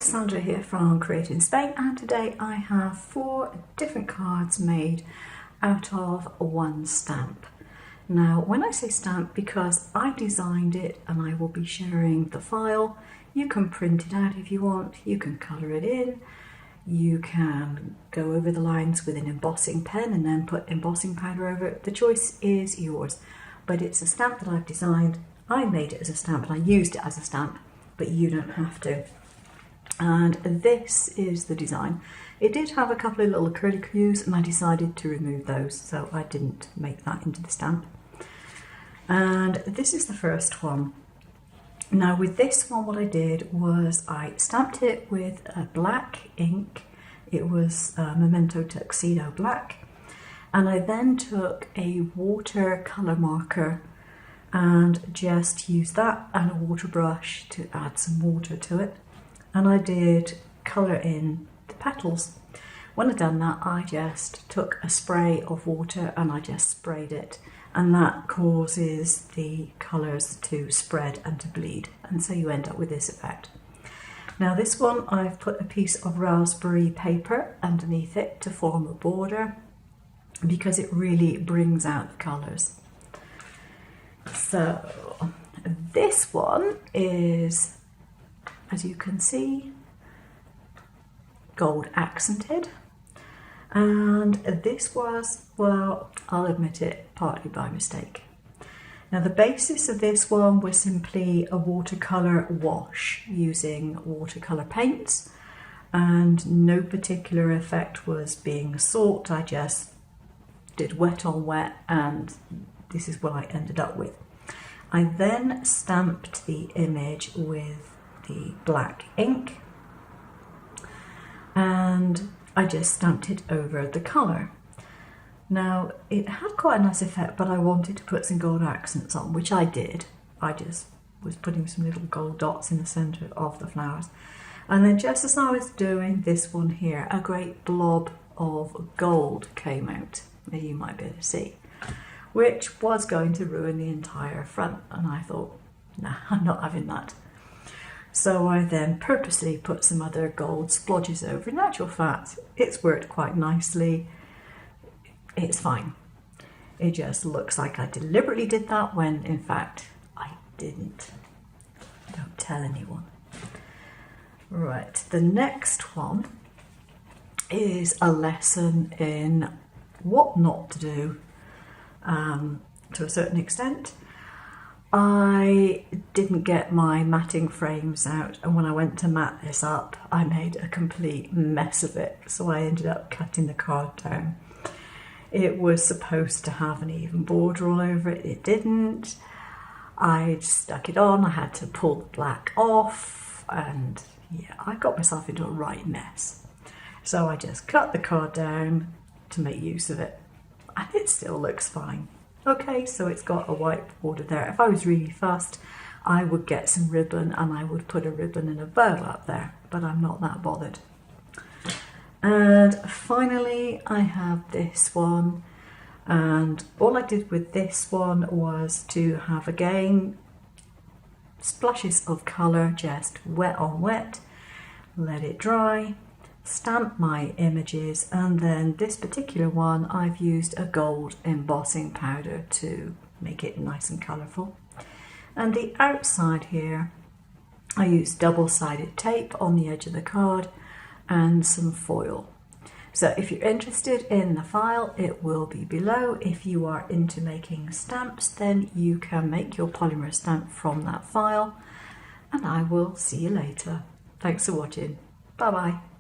Sandra here from Creating Spain, and today I have 4 different cards made out of one stamp. Now when I say stamp, because I designed it and I will be sharing the file, you can print it out if you want, you can colour it in, you can go over the lines with an embossing pen and then put embossing powder over it. The choice is yours, but it's a stamp that I've designed. I made it as a stamp and I used it as a stamp, but you don't have to. And this is the design. It did have a couple of little curlicues and I decided to remove those, so I didn't make that into the stamp. And this is the first one. Now with this one, what I did was I stamped it with a black ink. It was Memento Tuxedo Black. And I then took a watercolour marker and just used that and a water brush to add some water to it. And I did colour in the petals. When I'd done that, I just took a spray of water and I just sprayed it, and that causes the colours to spread and to bleed, and so you end up with this effect. Now this one, I've put a piece of raspberry paper underneath it to form a border because it really brings out the colours. So this one is, as you can see, gold accented, and this was, well, I'll admit it, partly by mistake. Now the basis of this one was simply a watercolour wash using watercolour paints, and no particular effect was being sought. I just did wet on wet and this is what I ended up with. I then stamped the image with the black ink and I just stamped it over the colour. Now it had quite a nice effect, but I wanted to put some gold accents on, which I did. I just was putting some little gold dots in the centre of the flowers, and then just as I was doing this one here, a great blob of gold came out, that you might be able to see, which was going to ruin the entire front, and I thought, nah, I'm not having that. So I then purposely put some other gold splodges over. In actual fact, it's worked quite nicely. It's fine. It just looks like I deliberately did that when in fact I didn't. Don't tell anyone. Right, the next one is a lesson in what not to do to a certain extent. I didn't get my matting frames out, and when I went to mat this up, I made a complete mess of it, so I ended up cutting the card down. It was supposed to have an even border all over it, it didn't. I stuck it on, I had to pull the black off, and yeah, I got myself into a right mess. So I just cut the card down to make use of it, and it still looks fine. Okay, so it's got a white border there. If I was really fast, I would get some ribbon and I would put a ribbon and a bow up there, but I'm not that bothered. And finally, I have this one, and all I did with this one was to have, again, splashes of colour, just wet on wet, let it dry, stamp my images, and then this particular one I've used a gold embossing powder to make it nice and colourful. And the outside here I used double-sided tape on the edge of the card and some foil. So if you're interested in the file, it will be below. If you are into making stamps, then you can make your polymer stamp from that file, and I will see you later. Thanks for watching. Bye bye.